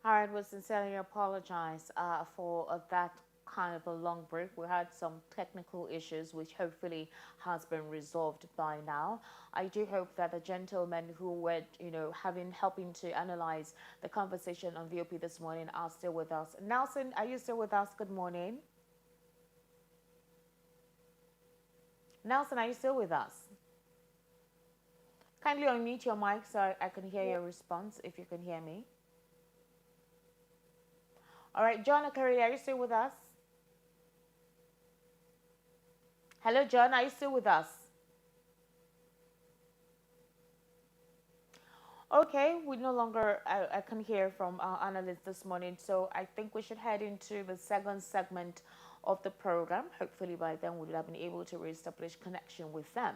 All right, we sincerely apologize for that kind of a long break. We had some technical issues, which hopefully has been resolved by now. I do hope that the gentlemen who were, having helping to analyze the conversation on VOP this morning are still with us. Nelson, are you still with us? Good morning. Nelson, are you still with us? Kindly unmute your mic so I can hear your response if you can hear me. All right, John Akari, are you still with us? Hello, John, are you still with us? Okay, we no longer, I can hear from our analysts this morning, so I think we should head into the second segment of the program. Hopefully by then we will have been able to reestablish connection with them.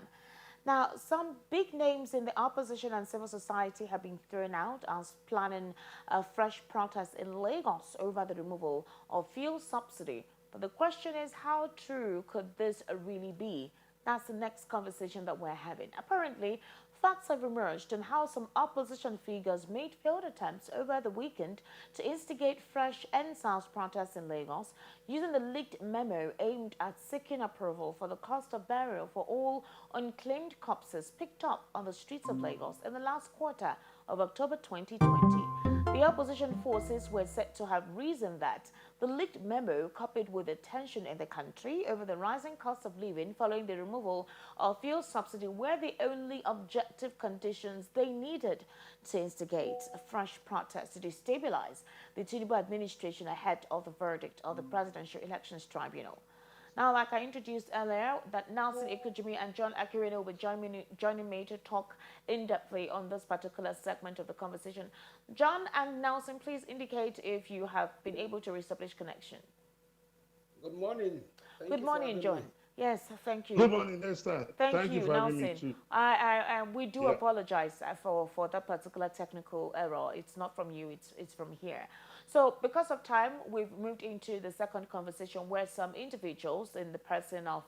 Now, some big names in the opposition and civil society have been thrown out as planning a fresh protest in Lagos over the removal of fuel subsidy. But the question is, how true could this really be? That's the next conversation that we're having. Apparently, facts have emerged on how some opposition figures made failed attempts over the weekend to instigate fresh EndSARS protests in Lagos using the leaked memo aimed at seeking approval for the cost of burial for all unclaimed corpses picked up on the streets of Lagos in the last quarter of October 2020. The opposition forces were said to have reasoned that the leaked memo, coupled with the tension in the country over the rising cost of living following the removal of fuel subsidy, were the only objective conditions they needed to instigate a fresh protest to destabilize the Tinubu administration ahead of the verdict of the Presidential Elections Tribunal. Now, like I introduced earlier, that Nelson Ikujimi and John Akirino will be joining me to talk in-depthly on this particular segment of the conversation. John and Nelson, please indicate if you have been able to reestablish connection. Good morning. Thank Good you for morning, having me. John. Yes, thank you. Good morning, Esther. Thank Thank you you, for having me Nelson. too. We do Yeah. apologize for that particular technical error. It's not from you, it's from here. So because of time, we've moved into the second conversation where some individuals in the person of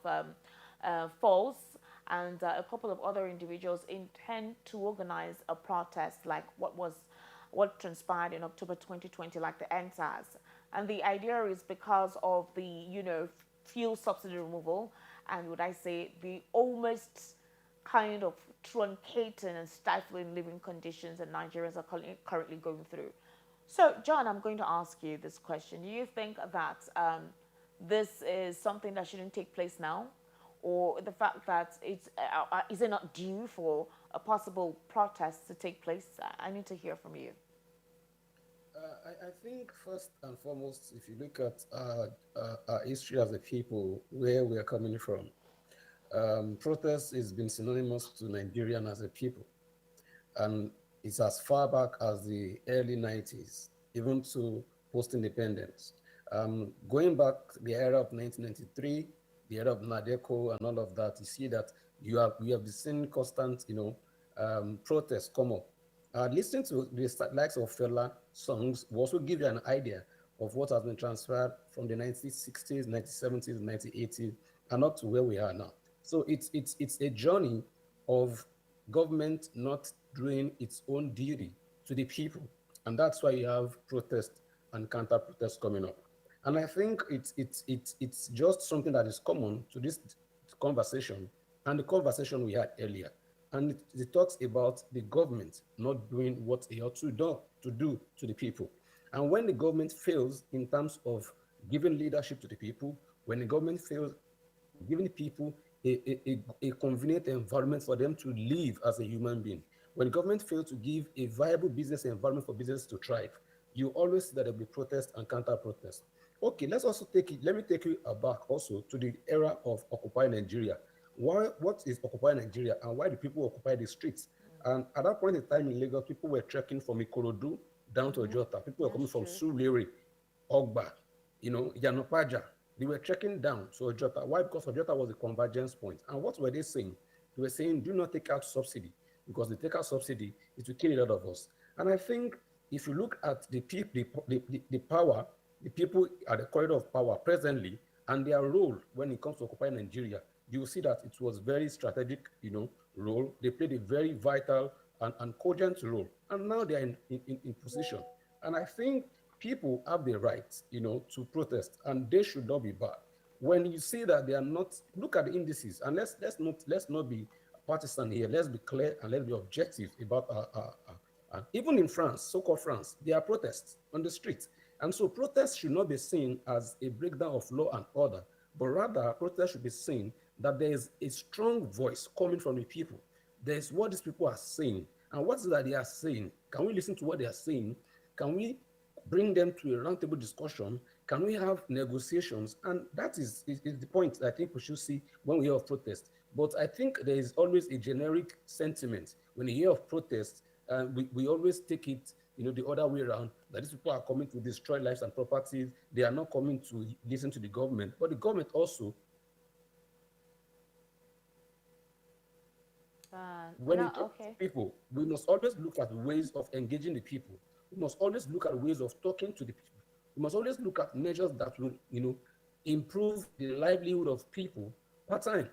Falls and a couple of other individuals intend to organize a protest like what transpired in October 2020, like the EndSARS. And the idea is because of the, fuel subsidy removal and would I say the almost kind of truncating and stifling living conditions that Nigerians are currently going through. So, John, I'm going to ask you this question. Do you think that this is something that shouldn't take place now? Or the fact that is it not due for a possible protest to take place? I need to hear from you. I think first and foremost, if you look at our history as a people, where we are coming from, protest has been synonymous to Nigerian as a people. And it's as far back as the early 90s, even to post-independence. Going back the era of 1993, the era of Nadeko and all of that, you see that we have seen constant, protests come up. Listening to the likes of Fela songs will also give you an idea of what has been transferred from the 1960s, 1970s, 1980s, and up to where we are now. So it's a journey of government not doing its own duty to the people, and that's why you have protest and counter protest coming up. And I think it's just something that is common to this conversation and the conversation we had earlier. And it talks about the government not doing what it ought to do to the people. And when the government fails in terms of giving leadership to the people, when the government fails giving people a convenient environment for them to live as a human being, when the government fails to give a viable business environment for business to thrive, you always see that there'll be protest and counter protest. Okay, let me take you back also to the era of Occupy Nigeria. What is Occupy Nigeria and why do people occupy the streets? And at that point in time in Lagos, people were trekking from Ikorodu down to Mm-hmm. Ojota. People were coming That's from true. Surulere, Ogba, Yanopaja. They were trekking down to Ojota. Why? Because Ojota was a convergence point. And what were they saying? They were saying, do not take out subsidy, because the take out subsidy, it will kill a lot of us. And I think if you look at the power, the people at the corridor of power presently, and their role when it comes to occupying Nigeria, you will see that it was very strategic, role. They played a very vital and cogent role. And now they are in position. And I think people have the right, to protest, and they should not be barred. When you see that they are not, look at the indices, and let's not be partisan here. Let's be clear and let's be objective about our even in France, so-called France, there are protests on the streets. And so protests should not be seen as a breakdown of law and order, but rather protests should be seen that there is a strong voice coming from the people. There is what these people are saying. And what is it that they are saying? Can we listen to what they are saying? Can we bring them to a roundtable discussion? Can we have negotiations? And that is the point that I think we should see when we hear of protest. But I think there is always a generic sentiment. When you hear of protest, we always take it, the other way around, that these people are coming to destroy lives and properties. They are not coming to listen to the government. But the government also, when No, you talk to okay. people, we must always look at ways of engaging the people. We must always look at ways of talking to the people. We must always look at measures that will, improve the livelihood of people per time.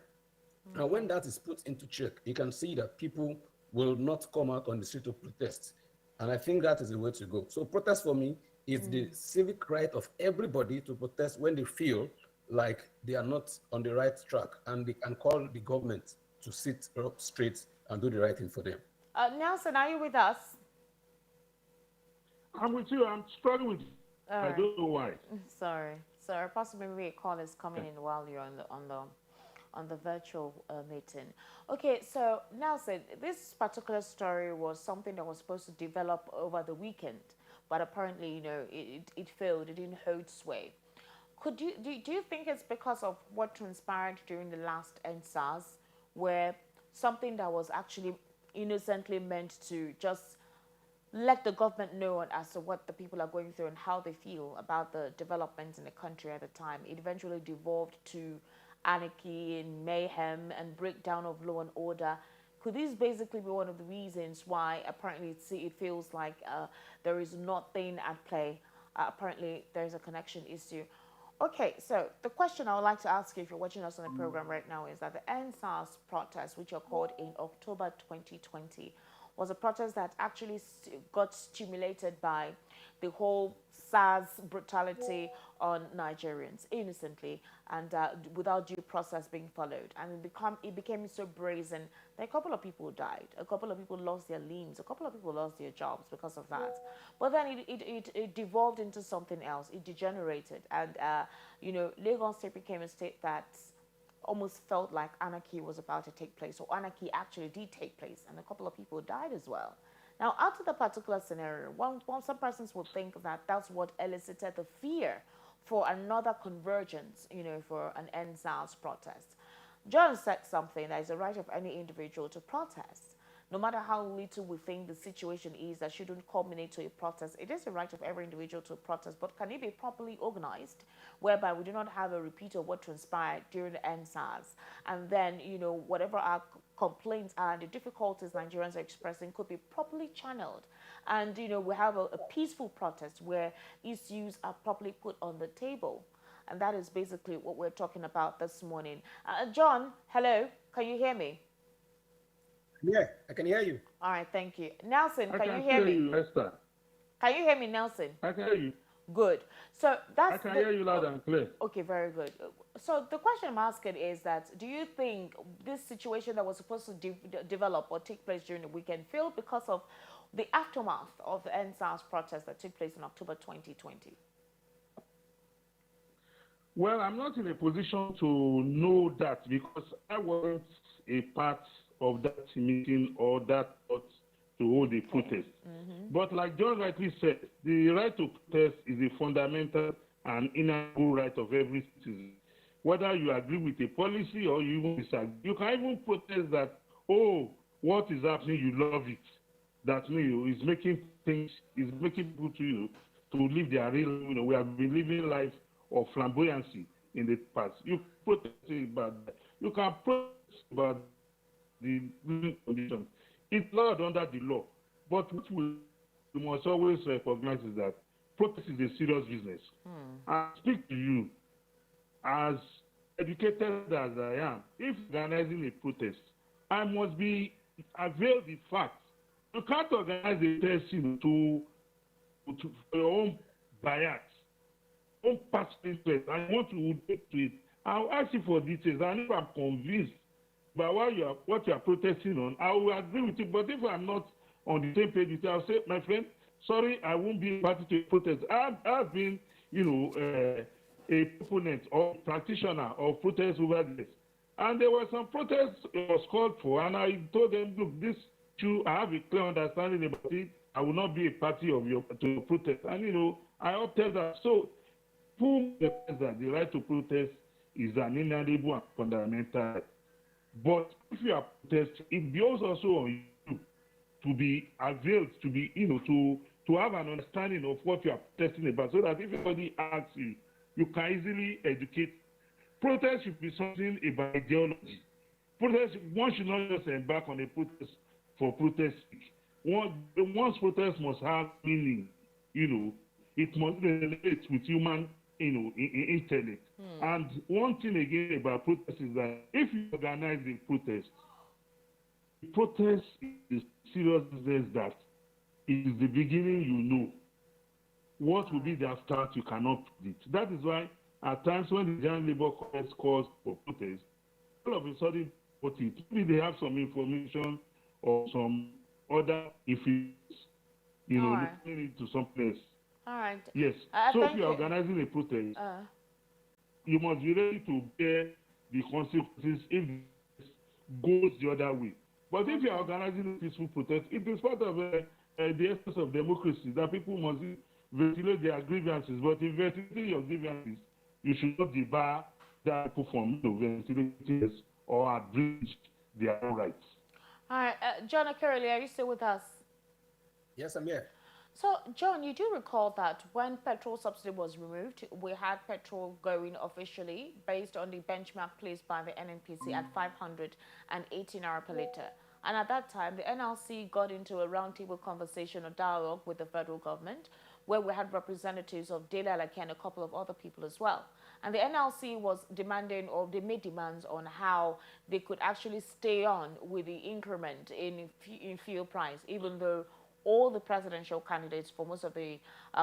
And when Okay. that is put into check, you can see that people will not come out on the street to protest. And I think that is the way to go. So protest for me is the civic right of everybody to protest when they feel like they are not on the right track, and they can call the government to sit up straight and do the right thing for them. Nelson, are you with us? I'm with you. I'm struggling with. All I right. don't know why. Sorry. Sorry. Possibly maybe a call is coming in while you're on the virtual meeting. Okay, so Nelson, this particular story was something that was supposed to develop over the weekend, but apparently, it failed. It didn't hold sway. Do you think it's because of what transpired during the last EndSARS, where something that was actually innocently meant to just let the government know as to what the people are going through and how they feel about the developments in the country at the time, it eventually devolved to anarchy and mayhem and breakdown of law and order? Could this basically be one of the reasons why apparently it feels like there is nothing at play? Apparently, there's a connection issue. Okay, so the question I would like to ask you, if you're watching us on the program right now, is that the EndSARS protests, which occurred in October 2020, was a protest that actually got stimulated by the whole SARS brutality on Nigerians innocently and without due process being followed. And it became so brazen that a couple of people died. A couple of people lost their limbs. A couple of people lost their jobs because of that. But then it devolved into something else. It degenerated. And, Lagos State became a state that almost felt like anarchy was about to take place, or anarchy actually did take place, and a couple of people died as well. Now, out of the particular scenario, some persons would think that that's what elicited the fear for another convergence, for an EndSARS protest. John said something that is the right of any individual to protest. No matter how little we think the situation is that shouldn't culminate to a protest, it is the right of every individual to protest, but can it be properly organized whereby we do not have a repeat of what transpired during the EndSARS? And then, whatever our complaints are, the difficulties Nigerians are expressing could be properly channeled. And, we have a peaceful protest where issues are properly put on the table. And that is basically what we're talking about this morning. John, hello, can you hear me? Yeah, I can hear you. All right, thank you. Nelson, I can you can hear hear me? you, Esther. Can you hear me, Nelson? I can hear you. Good. So I that's can the hear you loud and clear. okay, very good. So the question I'm asking is that do you think this situation that was supposed to develop or take place during the weekend failed because of the aftermath of the EndSARS protest that took place in October 2020? Well, I'm not in a position to know that because I wasn't a part of that meeting or that thought to hold a Okay. protest. But like John rightly said, the right to protest is a fundamental and inalienable right of every citizen. Whether you agree with a policy or you even disagree, you can even protest that, oh, what is happening, you love it. That is making things, is making people to, to live their real, we have been living life of flamboyancy in the past. You protest about that. You can protest about the living conditions. It's allowed under the law. But what we must always recognize is that protest is a serious business. I speak to you as educated as I am. If organizing a protest, I must be avail the fact. You can't organize a protest to for your own bias, own personal interest, and you want to relate to it, I'll ask you for details. And if I'm convinced by what you are protesting on, I will agree with you. But if I'm not on the same page with you, I'll say, my friend, sorry, I won't be a party to a protest. I've been, a proponent or practitioner of protests over this. And there were some protests it was called for, and I told them, look, this issue, I have a clear understanding about it. I will not be a party to your protest. And, I opted that. So, who declares that the right to protest is an inalienable and fundamental right? But if you are protesting, it behoves also on you to be availed, to be, to have an understanding of what you are protesting about, so that if anybody asks you, you can easily educate. Protest should be something about ideology. Protest, one should not just embark on a protest for protest sake. One's protest must have meaning, it must relate with human, intellect. And one thing again about protest is that if you organize a protest, the protest is serious business that it is the beginning, what will be the aftermath you cannot predict. That is why at times when the General Labour Congress calls for protest, all of a sudden, maybe they have some information or some other influence, looking into something else. All right. Yes. So if you are organizing a protest, you must be ready to bear the consequences if it goes the other way. But if you are organizing a peaceful protest, it is part of the essence of democracy that people must ventilate their grievances. But in ventilating your grievances, you should not debar that people from ventilating or abridge their own rights. All right. John Akerele, are you still with us? Yes, I'm here. So, John, you do recall that when petrol subsidy was removed, we had petrol going officially based on the benchmark placed by the NNPC at 518 naira per litre. And at that time, the NLC got into a roundtable conversation or dialogue with the federal government, where we had representatives of Dela Alake and a couple of other people as well. And the NLC was demanding, or they made demands on how they could actually stay on with the increment in fuel price, even though all the presidential candidates for most of the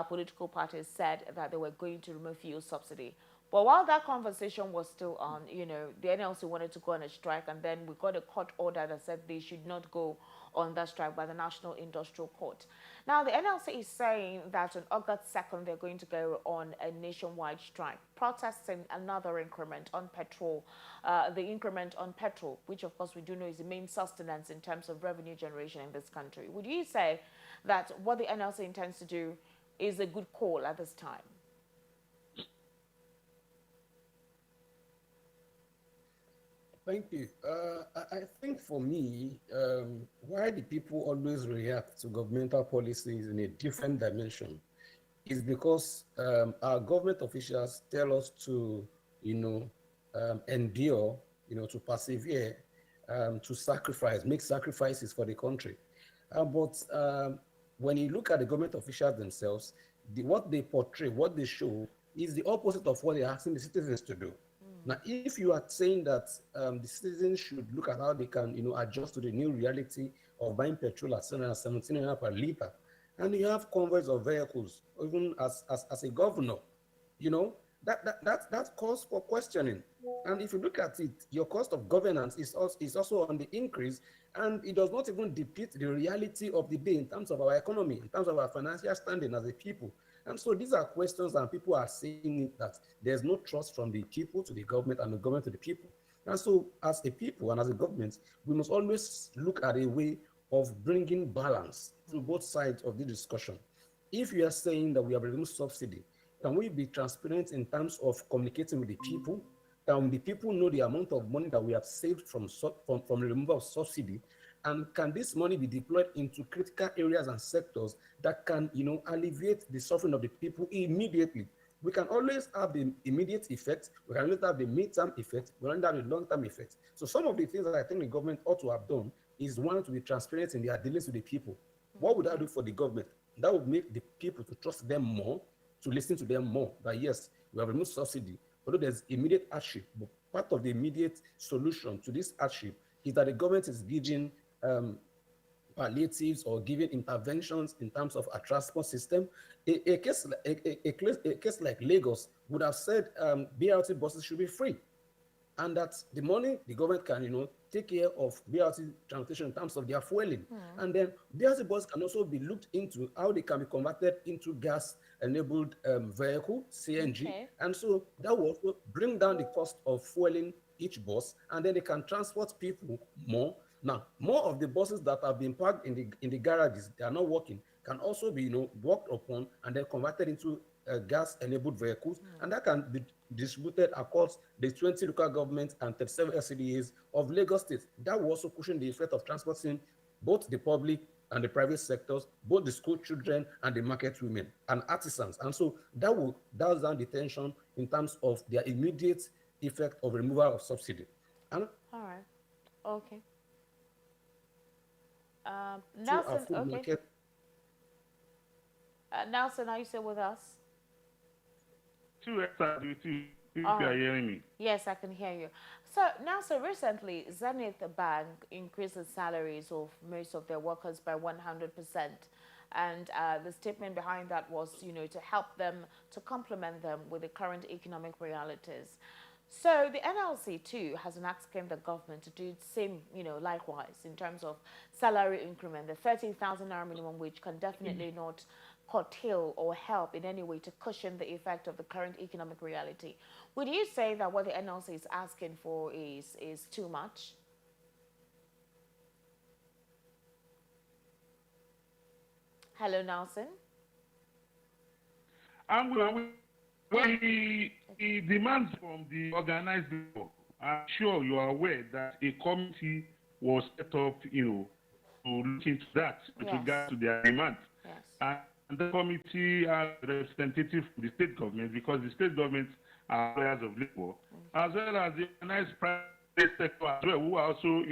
political parties said that they were going to remove fuel subsidy. But while that conversation was still on, the NLC wanted to go on a strike, and then we got a court order that said they should not go on that strike by the National Industrial Court. Now, the NLC is saying that on August 2nd, they're going to go on a nationwide strike, protesting another increment on petrol, the increment on petrol, which of course we do know is the main sustenance in terms of revenue generation in this country. Would you say that what the NLC intends to do is a good call at this time? Thank you. I think for me, why the people always react to governmental policies in a different dimension is because our government officials tell us to, endure, to persevere, to sacrifice, make sacrifices for the country. But when you look at the government officials themselves, what they portray, what they show, is the opposite of what they're asking the citizens to do. Now, if you are saying that the citizens should look at how they can, adjust to the new reality of buying petrol at 17 naira per litre, and you have convoys of vehicles, even as a governor, that calls for questioning. And if you look at it, your cost of governance is also on the increase, and it does not even depict the reality of the day in terms of our economy, in terms of our financial standing as a people. And so these are questions, and people are saying that there's no trust from the people to the government and the government to the people. And so as a people and as a government, we must always look at a way of bringing balance to both sides of the discussion. If you are saying that we have removed subsidy, can we be transparent in terms of communicating with the people? Can the people know the amount of money that we have saved from the removal of subsidy? And can this money be deployed into critical areas and sectors that can, alleviate the suffering of the people immediately? We can always have the immediate effect. We can always have the mid-term effect. We can have the long-term effect. So some of the things that I think the government ought to have done is, one, to be transparent in their dealings with the people. What would I do for the government? That would make the people to trust them more, to listen to them more. That yes, we have removed subsidy, although there's immediate hardship. But part of the immediate solution to this hardship is that the government is giving palliatives or giving interventions in terms of a transport system. A case like Lagos would have said BRT buses should be free, and that the money the government can take care of BRT transportation in terms of their fueling. And then BRT buses can also be looked into how they can be converted into gas enabled vehicle CNG, Okay. and so that will also bring down the cost of fueling each bus, and then they can transport people more. Now, more of the buses that have been parked in the garages, they are not working, can also be worked upon and then converted into gas-enabled vehicles, and that can be distributed across the 20 local governments and 37 SCDAs of Lagos State. That will also cushion the effect of transporting both the public and the private sectors, both the school children and the market women and artisans. And so that will dial down the tension in terms of their immediate effect of removal of subsidy. And All right. Okay. to our Nelson, food okay. market. Nelson, are you still with us? Two extra with you if All you are right. hearing me. Yes, I can hear you. So, Nelson, recently, Zenith Bank increased the salaries of most of their workers by 100%. And the statement behind that was, to help them, to complement them with the current economic realities. So the NLC too has been asking the government to do the same, likewise in terms of salary increment. The 30,000 naira minimum wage can definitely not curtail or help in any way to cushion the effect of the current economic reality. Would you say that what the NLC is asking for is too much? Hello, Nelson. And when he demands from the organized people, I'm sure you are aware that a committee was set up, to look into that with Yes. regard to their demand. Yes. And the committee has representatives from the state government, because the state government are players of labor, as well as the organized private sector as well, who are also,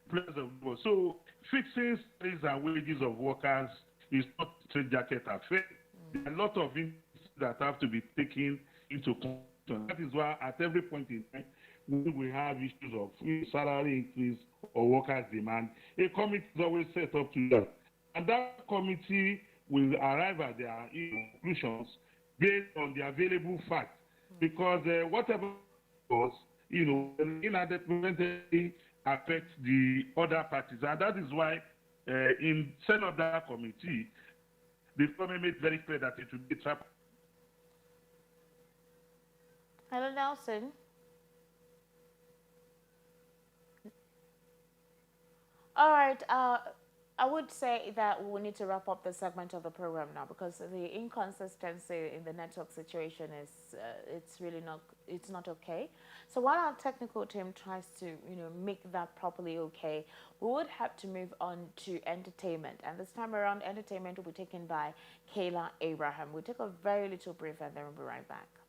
players of labor. So fixing salaries and wages of workers is not a straitjacket affair. There are a lot of things that have to be taken into consideration. That is why at every point in time, when we have issues of salary increase or workers' demand, a committee is always set up to that. And that committee will arrive at their conclusions based on the available facts. Because whatever was, inadvertently affects the other parties. And that is why in Senate of that committee, the government made very clear that it would be trap. Hello, Nelson. All right. I would say that we need to wrap up the segment of the program now because the inconsistency in the network situation is it's not okay. So while our technical team tries to make that properly okay, we would have to move on to entertainment, and this time around, entertainment will be taken by Kayla Abraham. We'll take a very little brief and then we'll be right back.